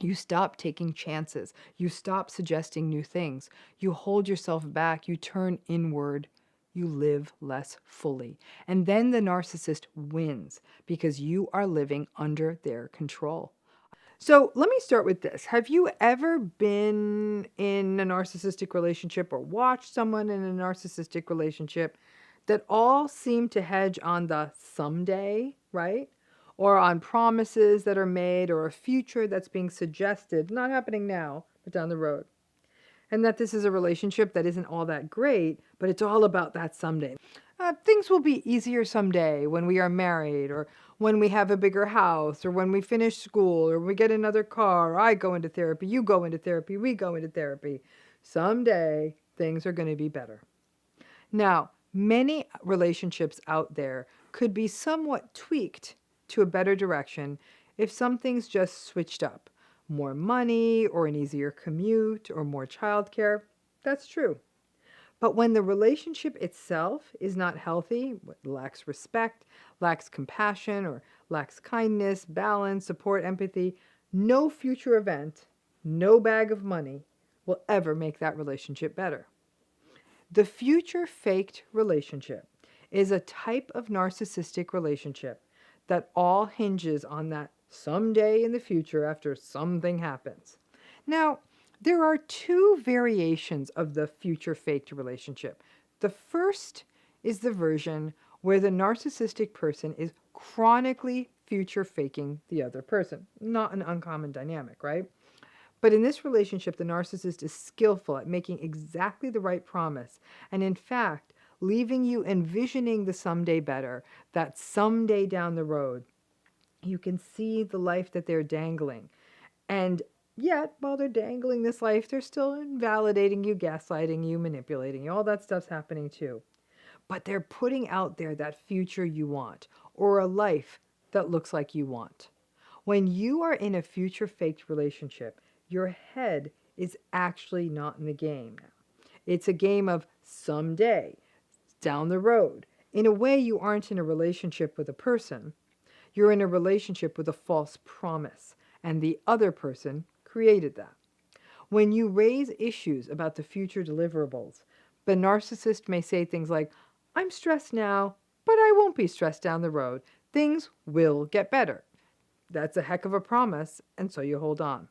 You stop taking chances. You stop suggesting new things. You hold yourself back. You turn inward. You live less fully. And then the narcissist wins because you are living under their control. So let me start with this. Have you ever been in a narcissistic relationship or watched someone in a narcissistic relationship that all seem to hedge on the someday, right? Or on promises that are made or a future that's being suggested, not happening now, but down the road? And that this is a relationship that isn't all that great, but it's all about that someday. Things will be easier someday when we are married, or when we have a bigger house, or when we finish school, or we get another car, or I go into therapy, you go into therapy, we go into therapy. Someday, things are going to be better. Now, many relationships out there could be somewhat tweaked to a better direction if something's just switched up. More money, or an easier commute, or more childcare. That's true. But when the relationship itself is not healthy, lacks respect, lacks compassion, or lacks kindness, balance, support, empathy, no future event, no bag of money will ever make that relationship better. The future faked relationship is a type of narcissistic relationship that all hinges on that someday in the future after something happens. Now, there are two variations of the future faked relationship. The first is the version where the narcissistic person is chronically future faking the other person. Not an uncommon dynamic, right? But in this relationship, the narcissist is skillful at making exactly the right promise, and in fact, leaving you envisioning the someday better, that someday down the road. You can see the life that they're dangling. And yet, while they're dangling this life, they're still invalidating you, gaslighting you, manipulating you. All that stuff's happening too. But they're putting out there that future you want, or a life that looks like you want. When you are in a future faked relationship, your head is actually not in the game now. It's a game of someday, down the road. In a way, you aren't in a relationship with a person. You're in a relationship with a false promise, and the other person created that. When you raise issues about the future deliverables, the narcissist may say things like, I'm stressed now, but I won't be stressed down the road. Things will get better. That's a heck of a promise, and so you hold on.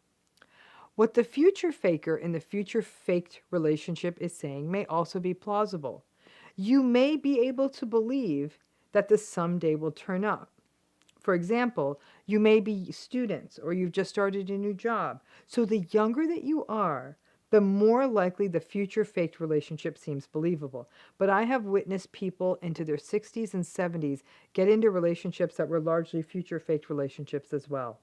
What the future faker in the future faked relationship is saying may also be plausible. You may be able to believe that the someday will turn up. For example, you may be students or you've just started a new job. So the younger that you are, the more likely the future faked relationship seems believable. But I have witnessed people into their 60s and 70s get into relationships that were largely future faked relationships as well.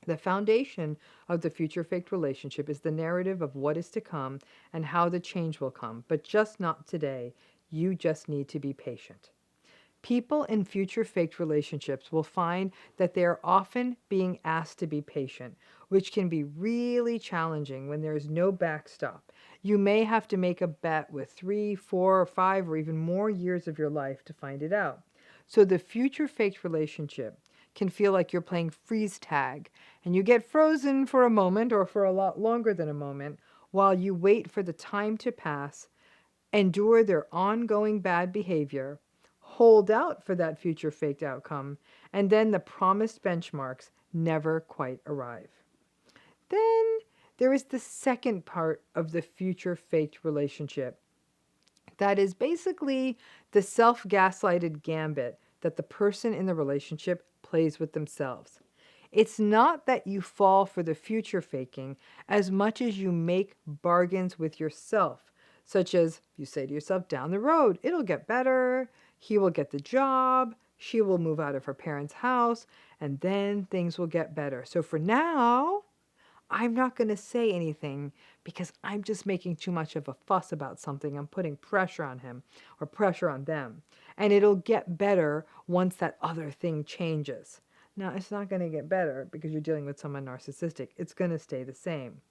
The foundation of the future faked relationship is the narrative of what is to come and how the change will come, but just not today. You just need to be patient. People in future faked relationships will find that they are often being asked to be patient, which can be really challenging when there is no backstop. You may have to make a bet with 3, 4, or 5, or even more years of your life to find it out. So the future faked relationship can feel like you're playing freeze tag, and you get frozen for a moment or for a lot longer than a moment while you wait for the time to pass, endure their ongoing bad behavior, hold out for that future faked outcome, and then the promised benchmarks never quite arrive. Then there is the second part of the future faked relationship. That is basically the self-gaslighted gambit that the person in the relationship plays with themselves. It's not that you fall for the future faking as much as you make bargains with yourself, such as you say to yourself, down the road, it'll get better, he will get the job, she will move out of her parents' house, and then things will get better. So for now, I'm not going to say anything because I'm just making too much of a fuss about something. I'm putting pressure on him or pressure on them. And it'll get better once that other thing changes. Now, it's not going to get better because you're dealing with someone narcissistic. It's going to stay the same.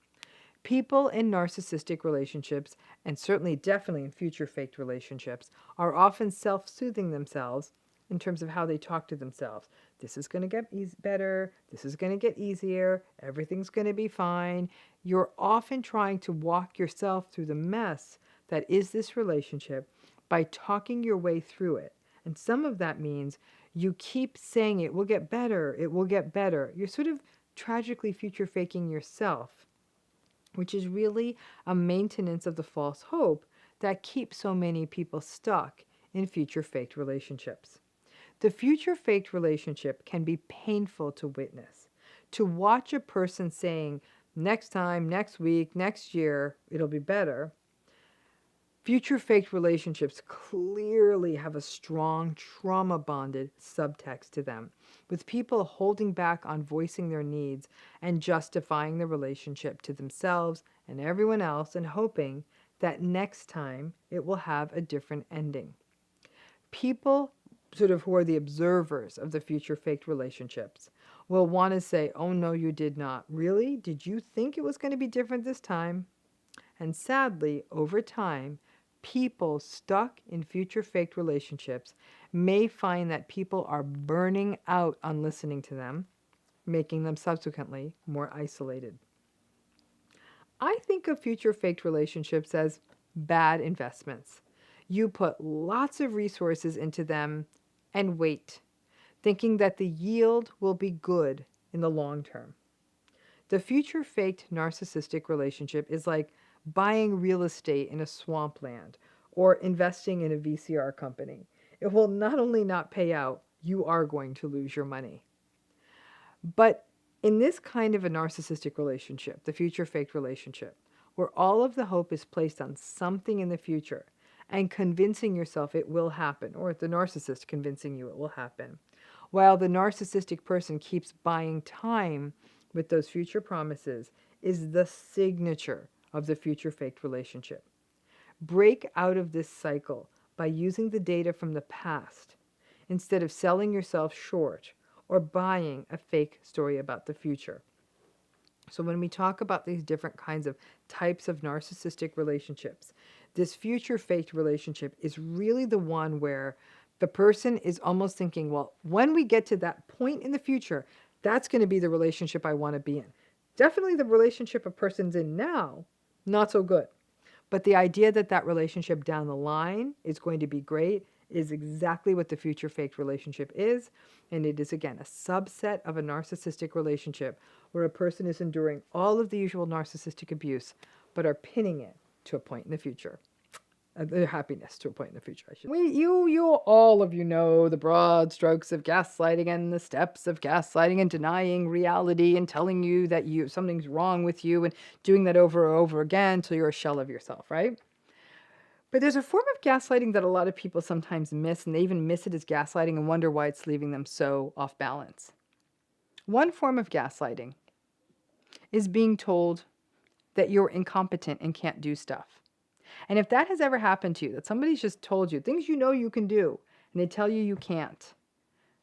People in narcissistic relationships, and certainly definitely in future faked relationships, are often self-soothing themselves in terms of how they talk to themselves. this is going to get better, this is going to get easier, everything's going to be fine. You're often trying to walk yourself through the mess that is this relationship by talking your way through it. And some of that means you keep saying it will get better, it will get better. You're sort of tragically future faking yourself, which is really a maintenance of the false hope that keeps so many people stuck in future faked relationships. The future faked relationship can be painful to witness. To watch a person saying, next time, next week, next year, it'll be better. Future faked relationships clearly have a strong trauma-bonded subtext to them, with people holding back on voicing their needs and justifying the relationship to themselves and everyone else and hoping that next time it will have a different ending. People sort of who are the observers of the future faked relationships will want to say, oh no, you did not. Really? Did you think it was going to be different this time? And sadly, over time, people stuck in future faked relationships may find that people are burning out on listening to them, making them subsequently more isolated. I think of future faked relationships as bad investments. You put lots of resources into them and wait, thinking that the yield will be good in the long term. The future faked narcissistic relationship is like buying real estate in a swampland or investing in a VCR company. It will not only not pay out, you are going to lose your money. But in this kind of a narcissistic relationship, the future faked relationship, where all of the hope is placed on something in the future and convincing yourself it will happen, or the narcissist convincing you it will happen, while the narcissistic person keeps buying time with those future promises, is the signature of the future faked relationship. Break out of this cycle by using the data from the past instead of selling yourself short or buying a fake story about the future. So when we talk about these different kinds of types of narcissistic relationships, this future faked relationship is really the one where the person is almost thinking, well, when we get to that point in the future, that's going to be the relationship I want to be in. Definitely the relationship a person's in now, not so good. But the idea that that relationship down the line is going to be great is exactly what the future faked relationship is. And it is, again, a subset of a narcissistic relationship where a person is enduring all of the usual narcissistic abuse, but are pinning it to a point in the future. Their happiness to a point in the future, I should say. All of you know the broad strokes of gaslighting and the steps of gaslighting and denying reality and telling you that something's wrong with you and doing that over and over again until you're a shell of yourself, right? But there's a form of gaslighting that a lot of people sometimes miss, and they even miss it as gaslighting and wonder why it's leaving them so off balance. One form of gaslighting is being told that you're incompetent and can't do stuff. And if that has ever happened to you, that somebody's just told you things you know you can do, and they tell you you can't,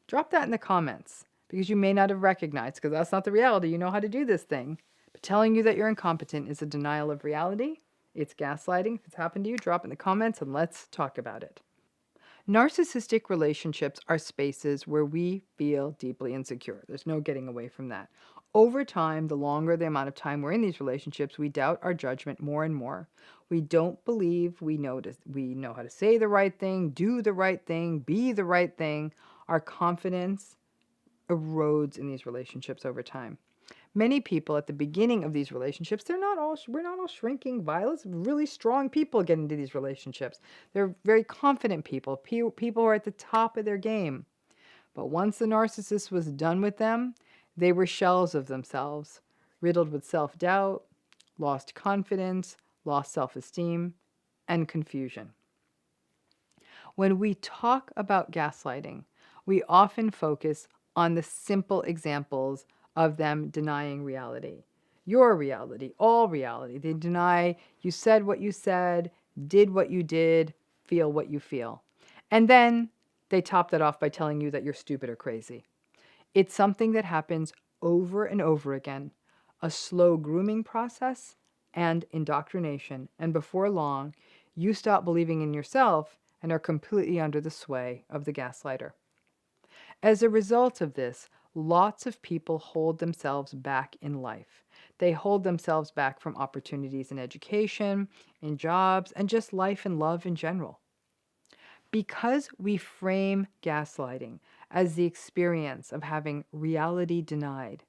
drop that in the comments, because you may not have recognized, because that's not the reality. You know how to do this thing. But telling you that you're incompetent is a denial of reality. It's gaslighting. If it's happened to you, drop it in the comments and let's talk about it. Narcissistic relationships are spaces where we feel deeply insecure. There's no getting away from that. Over time, the longer the amount of time we're in these relationships, we doubt our judgment more and more. We don't believe we know how to say the right thing, do the right thing, be the right thing. Our confidence erodes in these relationships over time. Many people at the beginning of these relationships, we're not all shrinking violets. Really strong people get into these relationships. They're very confident people, people who are at the top of their game. But once the narcissist was done with them, they were shells of themselves, riddled with self-doubt, lost confidence, lost self-esteem, and confusion. When we talk about gaslighting, we often focus on the simple examples of them denying reality. Your reality, all reality. They deny you said what you said, did what you did, feel what you feel. And then they top that off by telling you that you're stupid or crazy. It's something that happens over and over again, a slow grooming process and indoctrination. And before long, you stop believing in yourself and are completely under the sway of the gaslighter. As a result of this, lots of people hold themselves back in life. They hold themselves back from opportunities in education, in jobs, and just life and love in general. Because we frame gaslighting as the experience of having reality denied,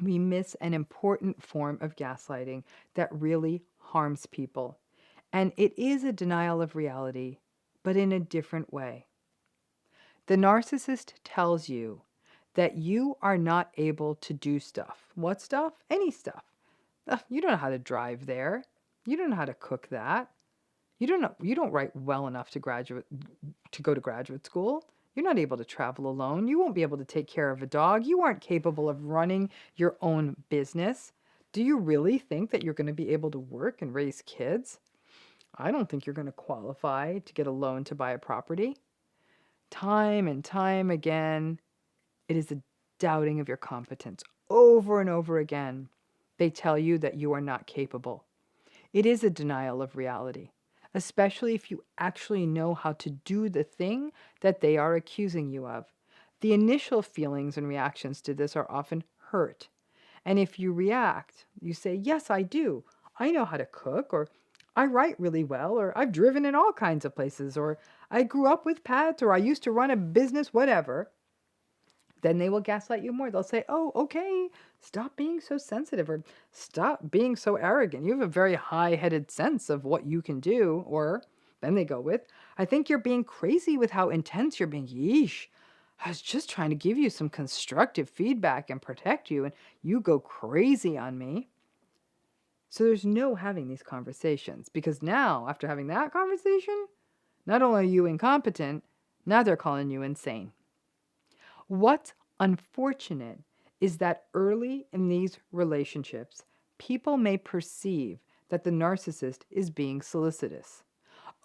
we miss an important form of gaslighting that really harms people. And it is a denial of reality, but in a different way. The narcissist tells you that you are not able to do stuff. What stuff? Any stuff. You don't know how to drive there. You don't know how to cook that. You don't write well enough to go to graduate school. You're not able to travel alone. You won't be able to take care of a dog. You aren't capable of running your own business. Do you really think that you're going to be able to work and raise kids? I don't think you're going to qualify to get a loan to buy a property. Time and time again, it is a doubting of your competence. Over and over again, they tell you that you are not capable. It is a denial of reality, especially if you actually know how to do the thing that they are accusing you of. The initial feelings and reactions to this are often hurt. And if you react, you say, yes, I do. I know how to cook, or I write really well, or I've driven in all kinds of places, or I grew up with pets, or I used to run a business, whatever. Then they will gaslight you more. They'll say, oh, okay, stop being so sensitive, or stop being so arrogant. You have a very high-headed sense of what you can do. Or then they go with, I think you're being crazy with how intense you're being. Yeesh. I was just trying to give you some constructive feedback and protect you, and you go crazy on me. So there's no having these conversations, because now, after having that conversation, not only are you incompetent, now they're calling you insane. What's unfortunate is that early in these relationships, people may perceive that the narcissist is being solicitous.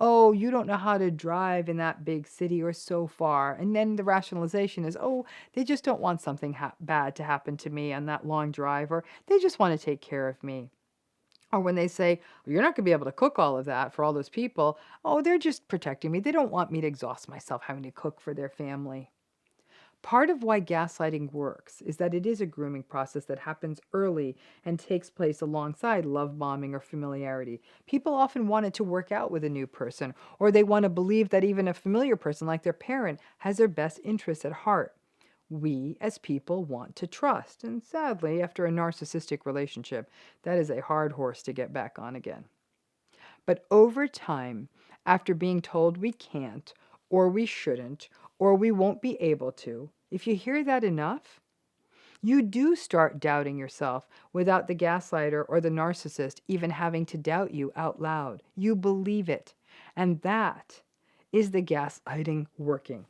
Oh, you don't know how to drive in that big city or so far. And then the rationalization is, oh, they just don't want something bad to happen to me on that long drive, or they just want to take care of me. Or when they say, well, you're not going to be able to cook all of that for all those people, oh, they're just protecting me. They don't want me to exhaust myself having to cook for their family. Part of why gaslighting works is that it is a grooming process that happens early and takes place alongside love bombing or familiarity. People often want it to work out with a new person, or they want to believe that even a familiar person like their parent has their best interests at heart. We, as people, want to trust, and sadly, after a narcissistic relationship, that is a hard horse to get back on again. But over time, after being told we can't, or we shouldn't, or we won't be able to, if you hear that enough, you do start doubting yourself without the gaslighter or the narcissist even having to doubt you out loud. You believe it. And that is the gaslighting working.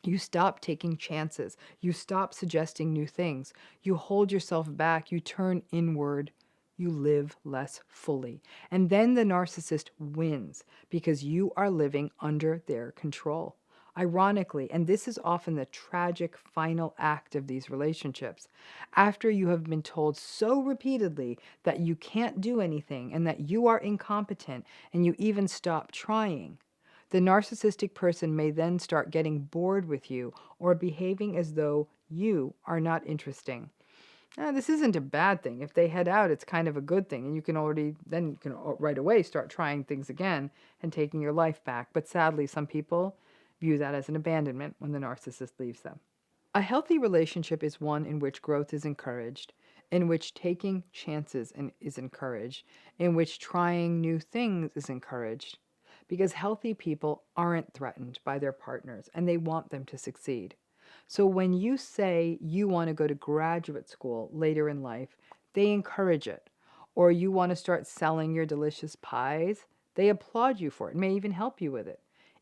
You stop taking chances. You stop suggesting new things. You hold yourself back. You turn inward. You live less fully. And then the narcissist wins because you are living under their control. Ironically, and this is often the tragic final act of these relationships, after you have been told so repeatedly that you can't do anything and that you are incompetent and you even stop trying, the narcissistic person may then start getting bored with you or behaving as though you are not interesting. Now, this isn't a bad thing. If they head out, it's kind of a good thing, and you can right away start trying things again and taking your life back. But sadly, some people view that as an abandonment when the narcissist leaves them. A healthy relationship is one in which growth is encouraged, in which taking chances is encouraged, in which trying new things is encouraged, because healthy people aren't threatened by their partners and they want them to succeed. So when you say you want to go to graduate school later in life, they encourage it. Or you want to start selling your delicious pies, they applaud you for it, may even help you with it.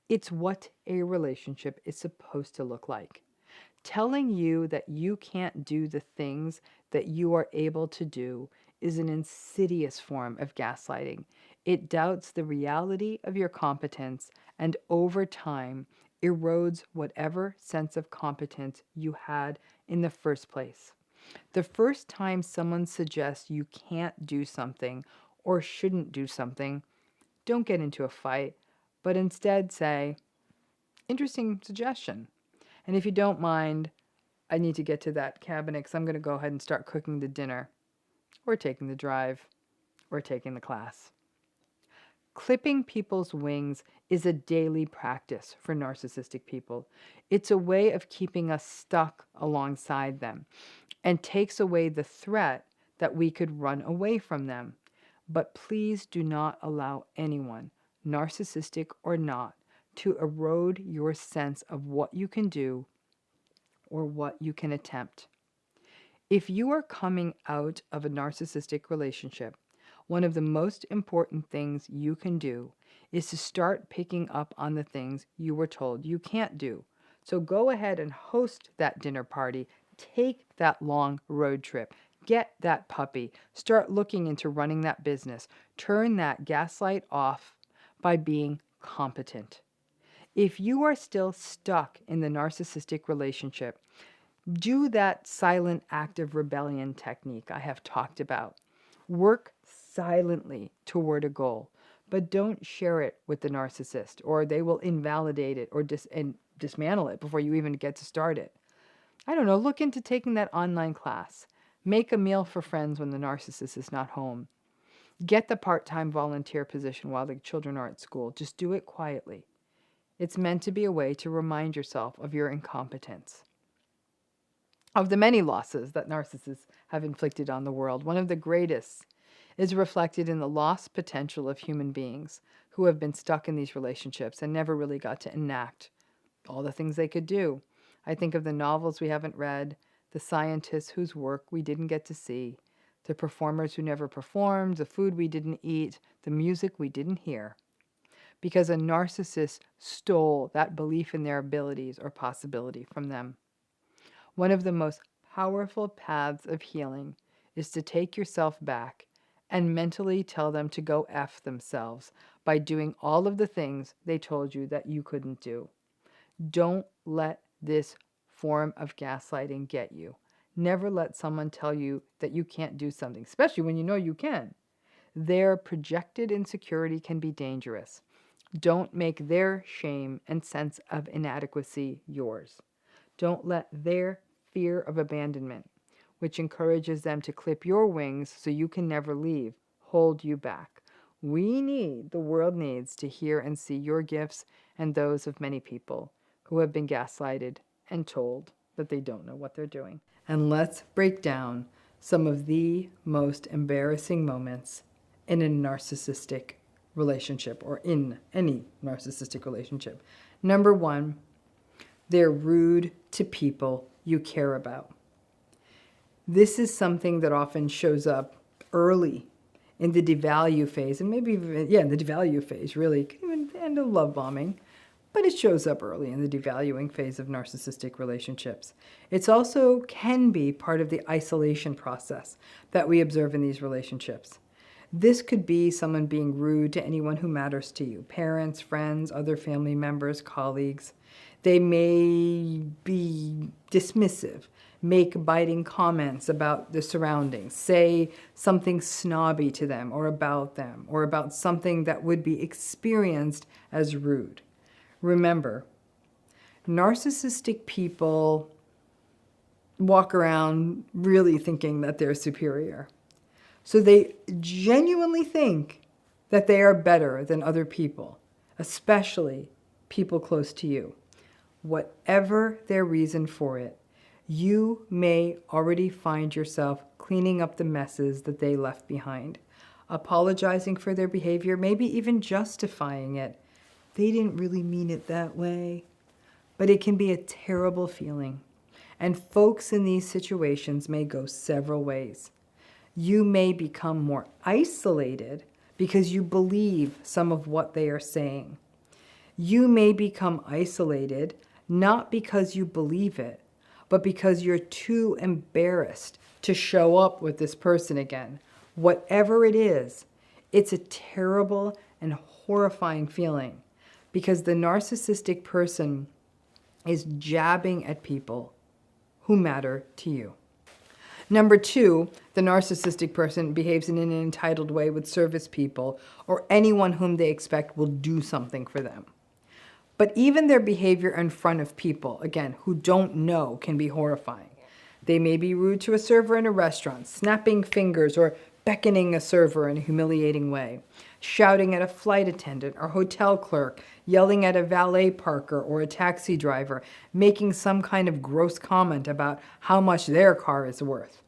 It's what a relationship is supposed to look like. Telling you that you can't do the things that you are able to do is an insidious form of gaslighting. It doubts the reality of your competence and over time erodes whatever sense of competence you had in the first place. The first time someone suggests you can't do something or shouldn't do something, don't get into a fight, but instead say, interesting suggestion. And if you don't mind, I need to get to that cabinet because I'm going to go ahead and start cooking the dinner, or taking the drive, or taking the class. Clipping people's wings is a daily practice for narcissistic people. It's a way of keeping us stuck alongside them and takes away the threat that we could run away from them. But please do not allow anyone, narcissistic or not, to erode your sense of what you can do or what you can attempt. If you are coming out of a narcissistic relationship, one of the most important things you can do is to start picking up on the things you were told you can't do. So go ahead and host that dinner party, take that long road trip, get that puppy, start looking into running that business, turn that gaslight off by being competent. If you are still stuck in the narcissistic relationship, do that silent act of rebellion technique I have talked about. Work silently toward a goal, but don't share it with the narcissist, or they will invalidate it or dismantle it before you even get to start it. I don't know, look into taking that online class. Make a meal for friends when the narcissist is not home. Get the part-time volunteer position while the children are at school. Just do it quietly. It's meant to be a way to remind yourself of your incompetence. Of the many losses that narcissists have inflicted on the world, one of the greatest is reflected in the lost potential of human beings who have been stuck in these relationships and never really got to enact all the things they could do. I think of the novels we haven't read, the scientists whose work we didn't get to see, the performers who never performed, the food we didn't eat, the music we didn't hear. Because a narcissist stole that belief in their abilities or possibility from them. One of the most powerful paths of healing is to take yourself back and mentally tell them to go F themselves by doing all of the things they told you that you couldn't do. Don't let this form of gaslighting get you. Never let someone tell you that you can't do something, especially when you know you can. Their projected insecurity can be dangerous. Don't make their shame and sense of inadequacy yours. Don't let their fear of abandonment, which encourages them to clip your wings so you can never leave, hold you back. The world needs to hear and see your gifts and those of many people who have been gaslighted and told that they don't know what they're doing. And let's break down some of the most embarrassing moments in a narcissistic relationship or in any narcissistic relationship. Number one, they're rude to people you care about. This is something that often shows up early in the devalue phase, and maybe even, in the devalue phase, really, could even end in love bombing, but it shows up early in the devaluing phase of narcissistic relationships. It's also can be part of the isolation process that we observe in these relationships. This could be someone being rude to anyone who matters to you, parents, friends, other family members, colleagues. They may be dismissive, make biting comments about the surroundings, say something snobby to them, or about something that would be experienced as rude. Remember, narcissistic people walk around really thinking that they're superior. So they genuinely think that they are better than other people, especially people close to you. Whatever their reason for it, you may already find yourself cleaning up the messes that they left behind, apologizing for their behavior, maybe even justifying it. They didn't really mean it that way. But it can be a terrible feeling. And folks in these situations may go several ways. You may become more isolated because you believe some of what they are saying. You may become isolated not because you believe it, but because you're too embarrassed to show up with this person again. Whatever it is, it's a terrible and horrifying feeling because the narcissistic person is jabbing at people who matter to you. Number two, the narcissistic person behaves in an entitled way with service people or anyone whom they expect will do something for them. But even their behavior in front of people, again, who don't know, can be horrifying. They may be rude to a server in a restaurant, snapping fingers or beckoning a server in a humiliating way, shouting at a flight attendant or hotel clerk, yelling at a valet parker or a taxi driver, making some kind of gross comment about how much their car is worth.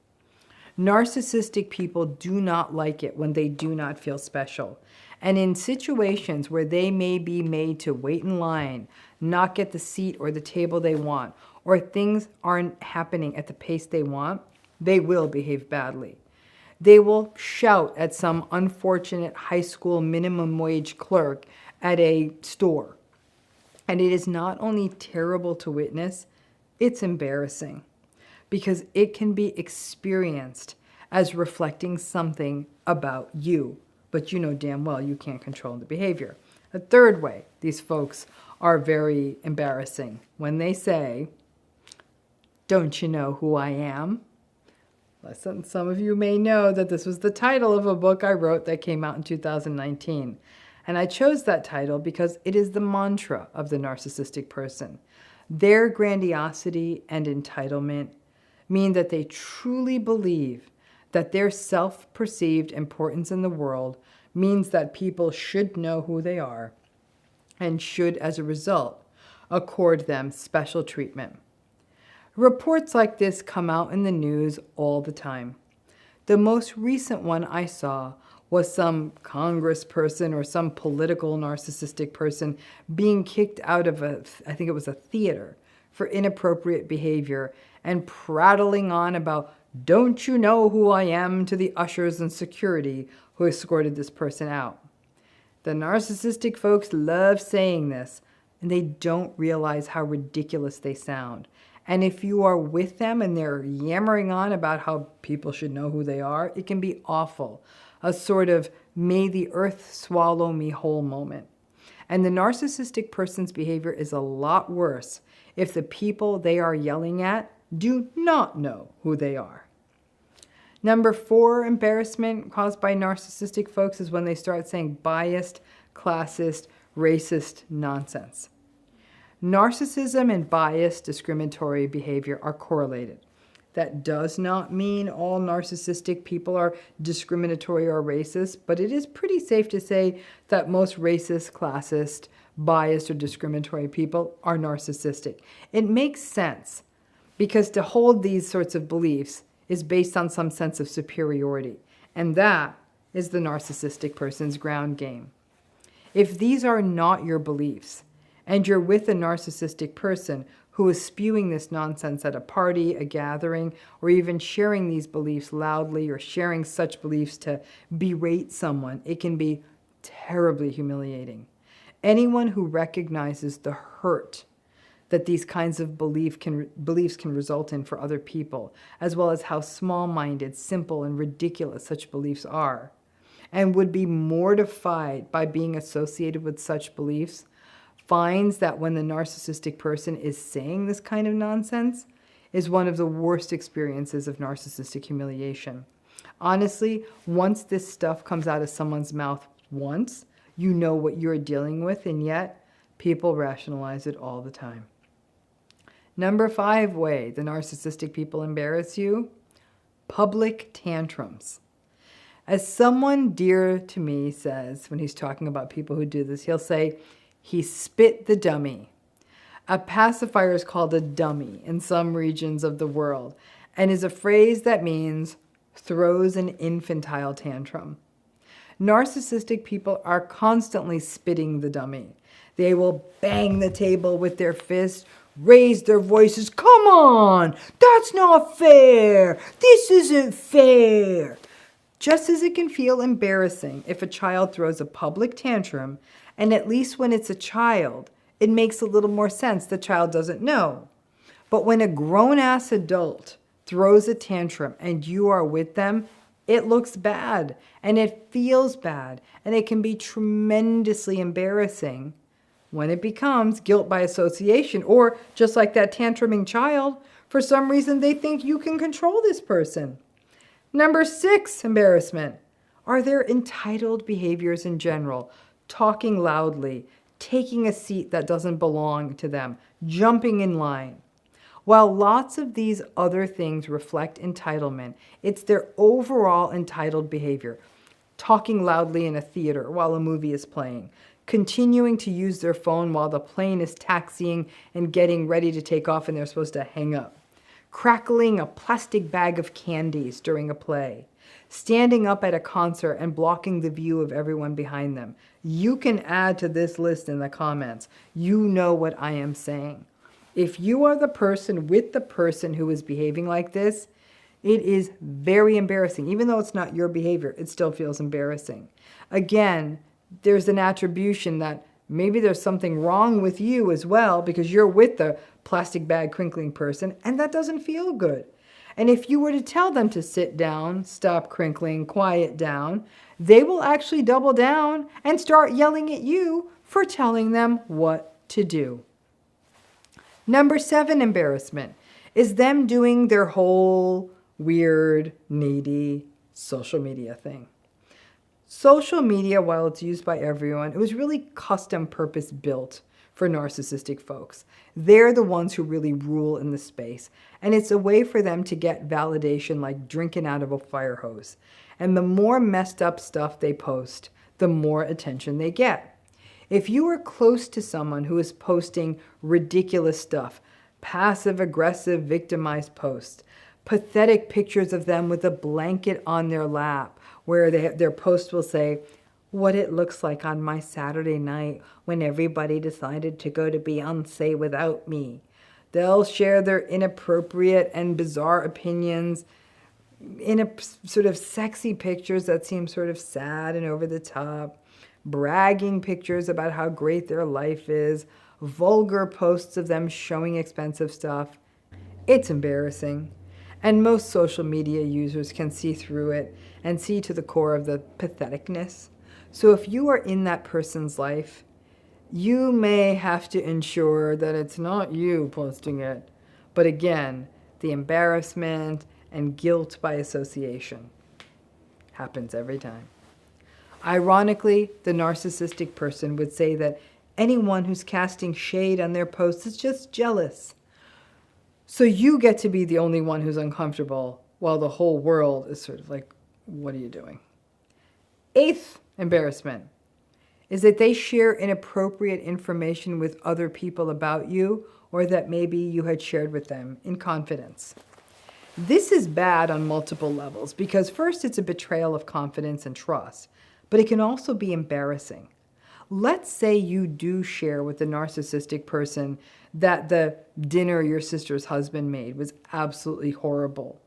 Narcissistic people do not like it when they do not feel special. And in situations where they may be made to wait in line, not get the seat or the table they want, or things aren't happening at the pace they want, they will behave badly. They will shout at some unfortunate high school minimum wage clerk at a store. And it is not only terrible to witness, it's embarrassing, because it can be experienced as reflecting something about you, but you know damn well you can't control the behavior. A third way these folks are very embarrassing, when they say, "Don't you know who I am?" Listen, some of you may know that this was the title of a book I wrote that came out in 2019. And I chose that title because it is the mantra of the narcissistic person. Their grandiosity and entitlement mean that they truly believe that their self-perceived importance in the world means that people should know who they are and should, as a result, accord them special treatment. Reports like this come out in the news all the time. The most recent one I saw was some congressperson or some political narcissistic person being kicked out of I think it was a theater, for inappropriate behavior and prattling on about, "Don't you know who I am?" to the ushers and security who escorted this person out. The narcissistic folks love saying this, and they don't realize how ridiculous they sound. And if you are with them and they're yammering on about how people should know who they are, it can be awful. A sort of may the earth swallow me whole moment. And the narcissistic person's behavior is a lot worse if the people they are yelling at do not know who they are. Number 4 embarrassment caused by narcissistic folks is when they start saying biased, classist, racist nonsense. Narcissism and biased, discriminatory behavior are correlated. That does not mean all narcissistic people are discriminatory or racist, but it is pretty safe to say that most racist, classist, biased, or discriminatory people are narcissistic. It makes sense, because to hold these sorts of beliefs is based on some sense of superiority, and that is the narcissistic person's ground game. If these are not your beliefs, and you're with a narcissistic person who is spewing this nonsense at a party, a gathering, or even sharing these beliefs loudly or sharing such beliefs to berate someone, it can be terribly humiliating. Anyone who recognizes the hurt that these kinds of beliefs can result in for other people, as well as how small-minded, simple, and ridiculous such beliefs are, and would be mortified by being associated with such beliefs, finds that when the narcissistic person is saying this kind of nonsense is one of the worst experiences of narcissistic humiliation. Honestly, once this stuff comes out of someone's mouth once, you know what you're dealing with, and yet people rationalize it all the time. Number 5 way the narcissistic people embarrass you: public tantrums. As someone dear to me says when he's talking about people who do this, he'll say, "He spit the dummy." A pacifier is called a dummy in some regions of the world, and is a phrase that means throws an infantile tantrum. Narcissistic people are constantly spitting the dummy. They will bang the table with their fists, raise their voices, "Come on, that's not fair, this isn't fair." Just as it can feel embarrassing if a child throws a public tantrum, and at least when it's a child, it makes a little more sense the child doesn't know. But when a grown-ass adult throws a tantrum and you are with them, it looks bad, and it feels bad, and it can be tremendously embarrassing when it becomes guilt by association, or just like that tantruming child, for some reason they think you can control this person. Number 6 embarrassment are their entitled behaviors in general: talking loudly, taking a seat that doesn't belong to them, jumping in line. While lots of these other things reflect entitlement, it's their overall entitled behavior. Talking loudly in a theater while a movie is playing, continuing to use their phone while the plane is taxiing and getting ready to take off and they're supposed to hang up, crackling a plastic bag of candies during a play, standing up at a concert and blocking the view of everyone behind them. You can add to this list in the comments. You know what I am saying. If you are the person with the person who is behaving like this, it is very embarrassing. Even though it's not your behavior, it still feels embarrassing. Again, there's an attribution that maybe there's something wrong with you as well because you're with the plastic bag crinkling person and that doesn't feel good. And if you were to tell them to sit down, stop crinkling, quiet down, they will actually double down and start yelling at you for telling them what to do. Number 7 embarrassment is them doing their whole weird, needy social media thing. Social media, while it's used by everyone, it was really custom purpose built for narcissistic folks. They're the ones who really rule in the space. And it's a way for them to get validation like drinking out of a fire hose. And the more messed up stuff they post, the more attention they get. If you are close to someone who is posting ridiculous stuff, passive-aggressive victimized posts, pathetic pictures of them with a blanket on their lap, where their post will say, what it looks like on my Saturday night when everybody decided to go to Beyonce without me. They'll share their inappropriate and bizarre opinions in sort of sexy pictures that seem sort of sad and over the top, bragging pictures about how great their life is, vulgar posts of them showing expensive stuff. It's embarrassing. And most social media users can see through it and see to the core of the patheticness. So if you are in that person's life, you may have to ensure that it's not you posting it, but again, the embarrassment and guilt by association happens every time. Ironically, the narcissistic person would say that anyone who's casting shade on their posts is just jealous. So you get to be the only one who's uncomfortable while the whole world is sort of like, what are you doing? 8th embarrassment is that they share inappropriate information with other people about you or that maybe you had shared with them in confidence. This is bad on multiple levels because first it's a betrayal of confidence and trust, but it can also be embarrassing. Let's say you do share with the narcissistic person that the dinner your sister's husband made was absolutely horrible,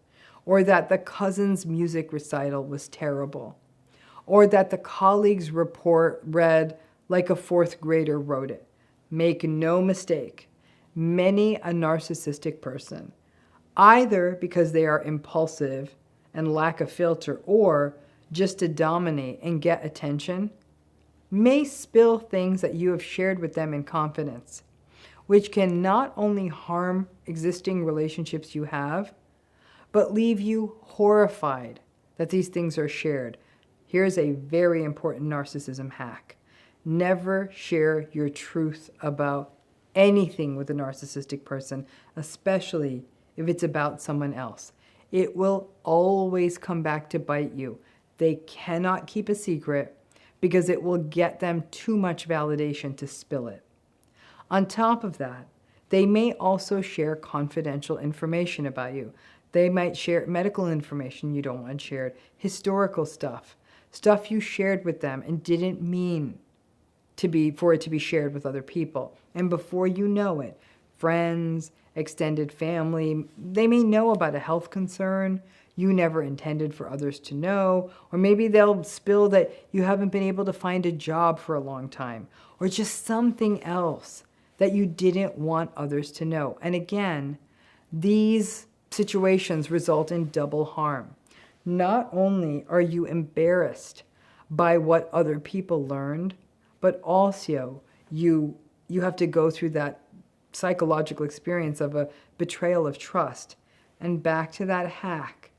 or that the cousin's music recital was terrible, or that the colleague's report read like a 4th grader wrote it. Make no mistake, many a narcissistic person, either because they are impulsive and lack a filter, or just to dominate and get attention, may spill things that you have shared with them in confidence, which can not only harm existing relationships you have, but leave you horrified that these things are shared. Here's a very important narcissism hack. Never share your truth about anything with a narcissistic person, especially if it's about someone else. It will always come back to bite you. They cannot keep a secret because it will get them too much validation to spill it. On top of that, they may also share confidential information about you. They might share medical information you don't want shared, historical stuff, stuff you shared with them and didn't mean for it to be shared with other people. And before you know it, friends, extended family, they may know about a health concern you never intended for others to know, or maybe they'll spill that you haven't been able to find a job for a long time, or just something else that you didn't want others to know. And again, these situations result in double harm. Not only are you embarrassed by what other people learned, but also you have to go through that psychological experience of a betrayal of trust. And back to that hack,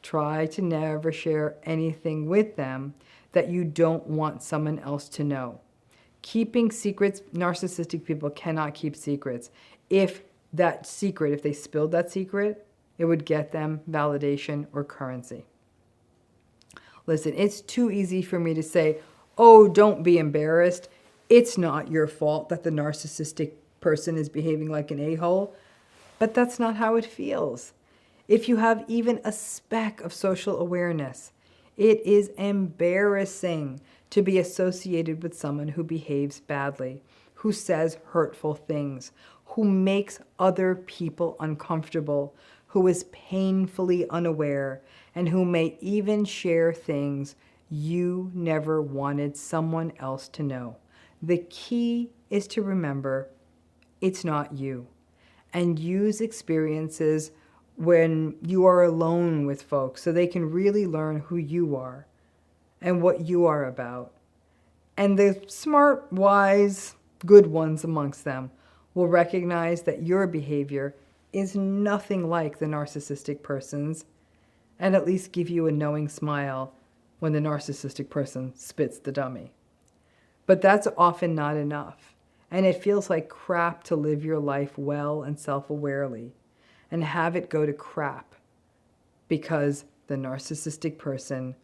try to never share anything with them that you don't want someone else to know. Keeping secrets, narcissistic people cannot keep secrets. If they spilled that secret, it would get them validation or currency. Listen, it's too easy for me to say, oh, don't be embarrassed. It's not your fault that the narcissistic person is behaving like an a-hole. But that's not how it feels. If you have even a speck of social awareness, it is embarrassing to be associated with someone who behaves badly, who says hurtful things, who makes other people uncomfortable, who is painfully unaware, and who may even share things you never wanted someone else to know. The key is to remember it's not you, and use experiences when you are alone with folks so they can really learn who you are and what you are about. And the smart, wise, good ones amongst them will recognize that your behavior is nothing like the narcissistic person's, and at least give you a knowing smile when the narcissistic person spits the dummy. But that's often not enough, and it feels like crap to live your life well and self-awarely and have it go to crap because the narcissistic person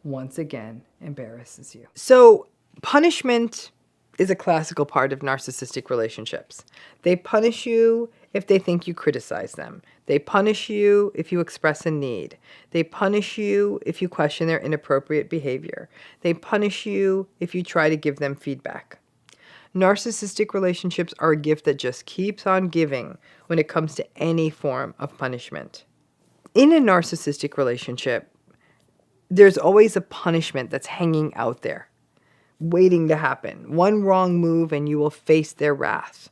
once again embarrasses you. So punishment is a classical part of narcissistic relationships. They punish you if they think you criticize them. They punish you if you express a need. They punish you if you question their inappropriate behavior. They punish you if you try to give them feedback. Narcissistic relationships are a gift that just keeps on giving when it comes to any form of punishment. In a narcissistic relationship, there's always a punishment that's hanging out there, waiting to happen. One wrong move and you will face their wrath.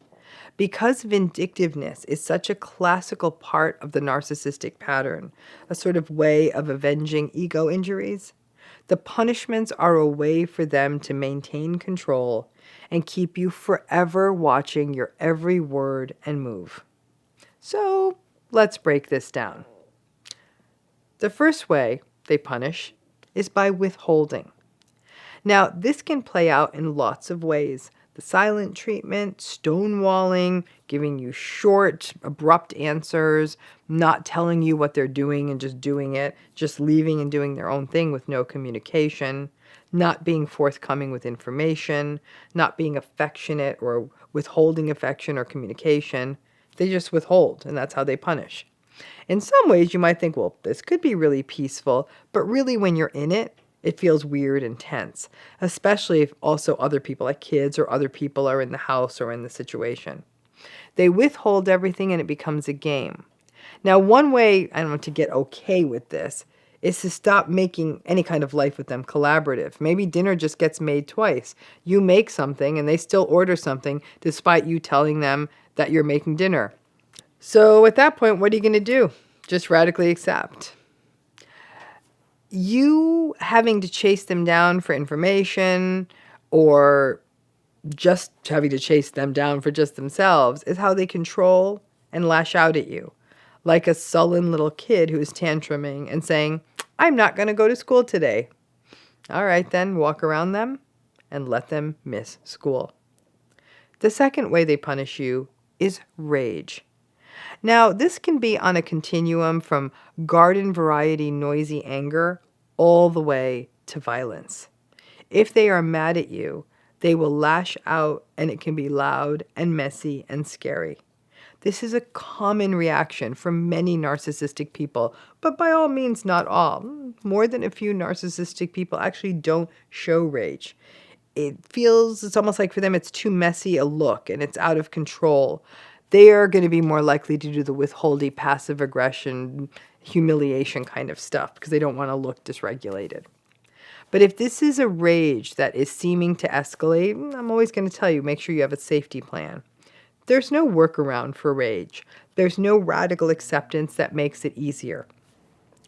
Because vindictiveness is such a classical part of the narcissistic pattern, a sort of way of avenging ego injuries, the punishments are a way for them to maintain control and keep you forever watching your every word and move. So let's break this down. The first way they punish is by withholding. Now, this can play out in lots of ways. The silent treatment, stonewalling, giving you short, abrupt answers, not telling you what they're doing and just doing it, just leaving and doing their own thing with no communication, not being forthcoming with information, not being affectionate or withholding affection or communication. They just withhold, and that's how they punish. In some ways, you might think, well, this could be really peaceful, but really when you're in it, it feels weird and tense, especially if also other people, like kids or other people, are in the house or in the situation. They withhold everything and it becomes a game. Now, one way, I don't know, to get okay with this is to stop making any kind of life with them collaborative. Maybe dinner just gets made twice. You make something and they still order something despite you telling them that you're making dinner. So at that point, what are you going to do? Just radically accept. You having to chase them down for information or just having to chase them down for just themselves is how they control and lash out at you. Like a sullen little kid who is tantruming and saying, I'm not going to go to school today. All right, then walk around them and let them miss school. The second way they punish you is rage. Now, this can be on a continuum from garden variety noisy anger all the way to violence. If they are mad at you, they will lash out and it can be loud and messy and scary. This is a common reaction from many narcissistic people, but by all means not all. More than a few narcissistic people actually don't show rage. It's almost like for them it's too messy a look and it's out of control. They are going to be more likely to do the withholding, passive aggression, humiliation kind of stuff because they don't want to look dysregulated. But if this is a rage that is seeming to escalate, I'm always going to tell you, make sure you have a safety plan. There's no workaround for rage. There's no radical acceptance that makes it easier.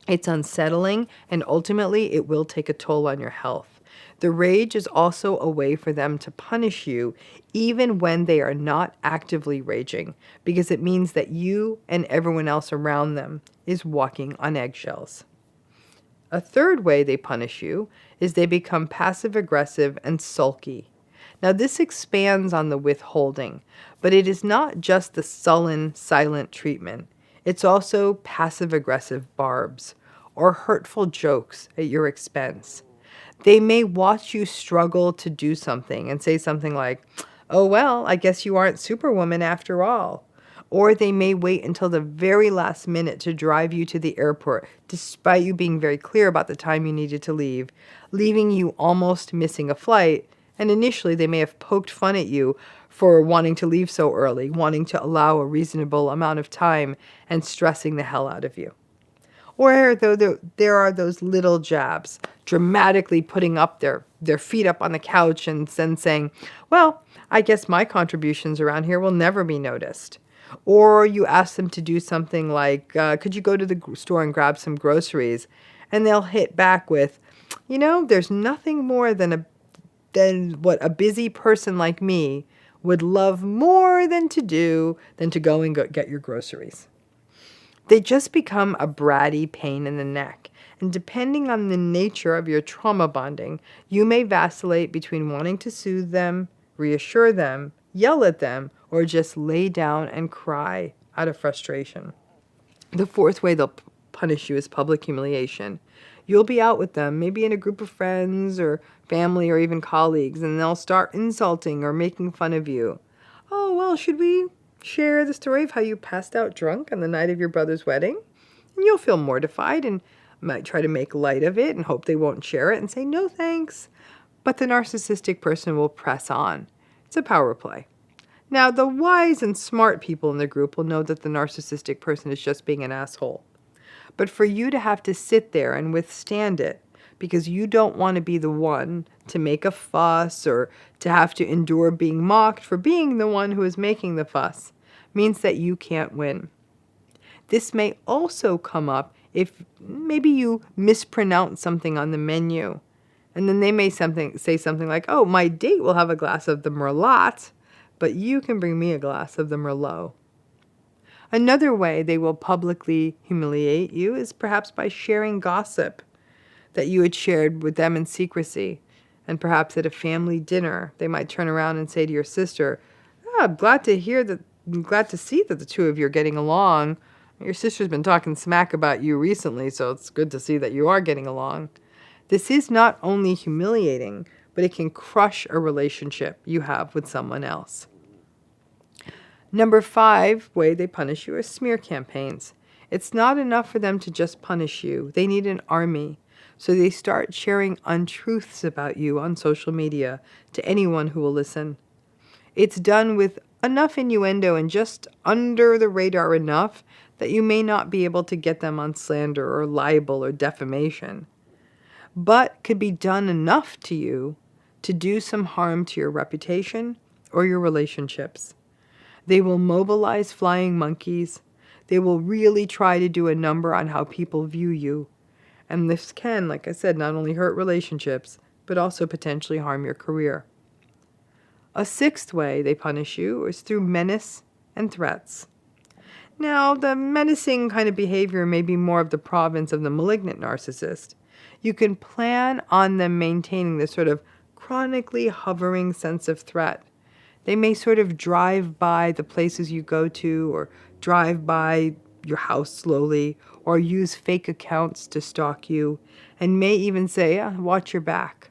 It's unsettling, and ultimately it will take a toll on your health. The rage is also a way for them to punish you even when they are not actively raging, because it means that you and everyone else around them is walking on eggshells. A third way they punish you is they become passive-aggressive and sulky. Now, this expands on the withholding, but it is not just the sullen, silent treatment. It's also passive-aggressive barbs or hurtful jokes at your expense. They may watch you struggle to do something and say something like, "Oh, well, I guess you aren't Superwoman after all." Or they may wait until the very last minute to drive you to the airport, despite you being very clear about the time you needed to leave, leaving you almost missing a flight. And initially, they may have poked fun at you for wanting to leave so early, wanting to allow a reasonable amount of time, and stressing the hell out of you. Or though there are those little jabs, dramatically putting up their feet up on the couch and then saying, "Well, I guess my contributions around here will never be noticed." Or you ask them to do something like, "Could you go to the store and grab some groceries?" And they'll hit back with, "There's nothing more than what a busy person like me would love more than to go and get your groceries." They just become a bratty pain in the neck. And depending on the nature of your trauma bonding, you may vacillate between wanting to soothe them, reassure them, yell at them, or just lay down and cry out of frustration. The fourth way they'll punish you is public humiliation. You'll be out with them, maybe in a group of friends or family or even colleagues, and they'll start insulting or making fun of you. "Oh, well, should we share the story of how you passed out drunk on the night of your brother's wedding?" And you'll feel mortified and might try to make light of it and hope they won't share it and say, "No, thanks." But the narcissistic person will press on. It's a power play. Now, the wise and smart people in the group will know that the narcissistic person is just being an asshole. But for you to have to sit there and withstand it because you don't want to be the one to make a fuss or to have to endure being mocked for being the one who is making the fuss means that you can't win. This may also come up if maybe you mispronounce something on the menu. And then they may say something like, "Oh, my date will have a glass of the Merlot, but you can bring me a glass of the Merlot." Another way they will publicly humiliate you is perhaps by sharing gossip that you had shared with them in secrecy. And perhaps at a family dinner, they might turn around and say to your sister, I'm glad to see that the two of you are getting along. Your sister's been talking smack about you recently, so it's good to see that you are getting along." This is not only humiliating, but it can crush a relationship you have with someone else. Number 5 way they punish you are smear campaigns. It's not enough for them to just punish you. They need an army. So they start sharing untruths about you on social media to anyone who will listen. It's done with enough innuendo and just under the radar enough that you may not be able to get them on slander or libel or defamation, but could be done enough to you to do some harm to your reputation or your relationships. They will mobilize flying monkeys. They will really try to do a number on how people view you. And this can, like I said, not only hurt relationships, but also potentially harm your career. A 6th way they punish you is through menace and threats. Now, the menacing kind of behavior may be more of the province of the malignant narcissist. You can plan on them maintaining this sort of chronically hovering sense of threat. They may sort of drive by the places you go to or drive by your house slowly or use fake accounts to stalk you and may even say, watch your back.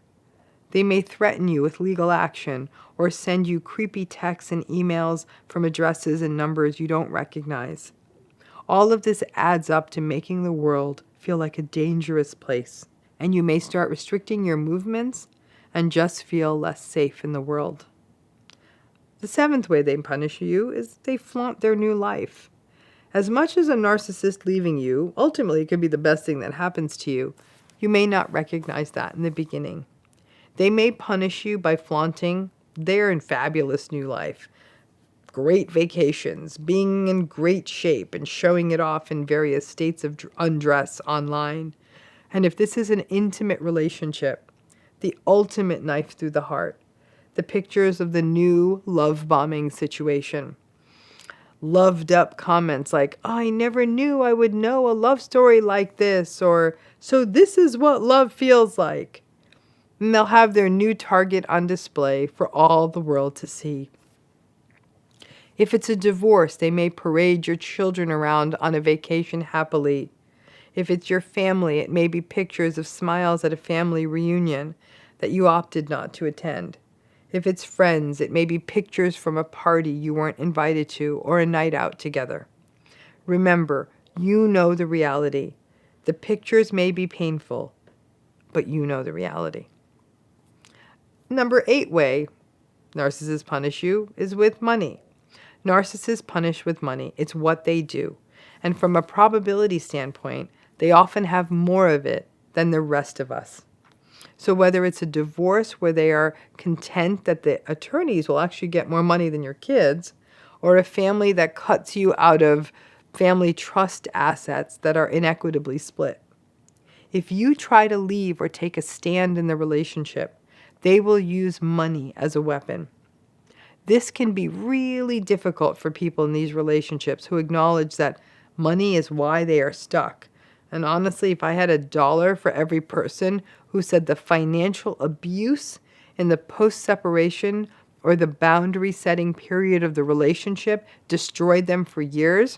They may threaten you with legal action or send you creepy texts and emails from addresses and numbers you don't recognize. All of this adds up to making the world feel like a dangerous place, and you may start restricting your movements and just feel less safe in the world. The 7th way they punish you is they flaunt their new life. As much as a narcissist leaving you ultimately could be the best thing that happens to you, you may not recognize that in the beginning. They may punish you by flaunting their fabulous new life, great vacations, being in great shape, and showing it off in various states of undress online. And if this is an intimate relationship, the ultimate knife through the heart, the pictures of the new love bombing situation. Loved up comments like, I never knew I would know a love story like this, or so this is what love feels like. And they'll have their new target on display for all the world to see. If it's a divorce, they may parade your children around on a vacation happily. If it's your family, it may be pictures of smiles at a family reunion that you opted not to attend. If it's friends, it may be pictures from a party you weren't invited to or a night out together. Remember, you know the reality. The pictures may be painful, but you know the reality. Number 8 way narcissists punish you is with money. Narcissists punish with money. It's what they do. And from a probability standpoint, they often have more of it than the rest of us. So whether it's a divorce where they are content that the attorneys will actually get more money than your kids, or a family that cuts you out of family trust assets that are inequitably split. If you try to leave or take a stand in the relationship, they will use money as a weapon. This can be really difficult for people in these relationships who acknowledge that money is why they are stuck. And honestly, if I had $1 for every person who said the financial abuse in the post-separation or the boundary-setting period of the relationship destroyed them for years,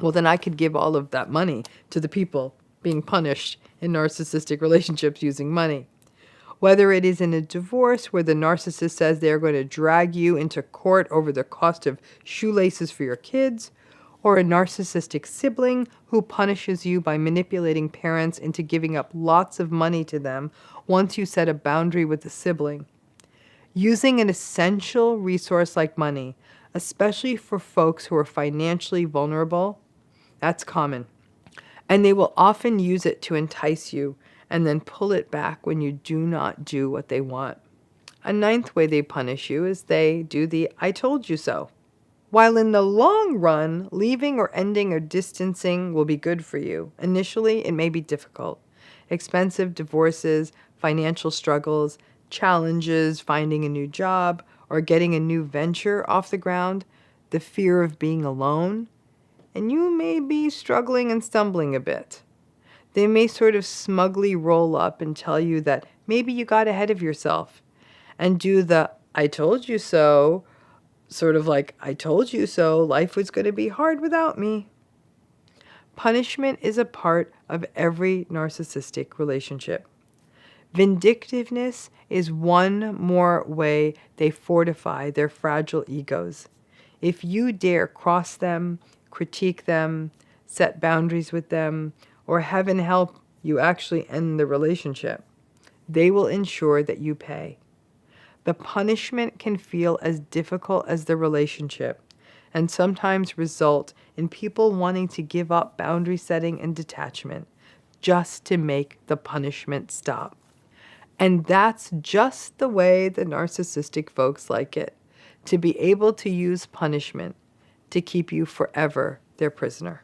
well, then I could give all of that money to the people being punished in narcissistic relationships using money. Whether it is in a divorce where the narcissist says they are going to drag you into court over the cost of shoelaces for your kids, or a narcissistic sibling who punishes you by manipulating parents into giving up lots of money to them once you set a boundary with the sibling. Using an essential resource like money, especially for folks who are financially vulnerable, that's common. And they will often use it to entice you and then pull it back when you do not do what they want. A 9th way they punish you is they do the "I told you so." While in the long run, leaving or ending or distancing will be good for you, initially it may be difficult. Expensive divorces, financial struggles, challenges, finding a new job, or getting a new venture off the ground, the fear of being alone, and you may be struggling and stumbling a bit. They may sort of smugly roll up and tell you that maybe you got ahead of yourself and do the "I told you so," sort of like, "I told you so, life was going to be hard without me." Punishment is a part of every narcissistic relationship. Vindictiveness is one more way they fortify their fragile egos. If you dare cross them, critique them, set boundaries with them, or heaven help you actually end the relationship, they will ensure that you pay. The punishment can feel as difficult as the relationship and sometimes result in people wanting to give up boundary setting and detachment just to make the punishment stop. And that's just the way the narcissistic folks like it, to be able to use punishment to keep you forever their prisoner.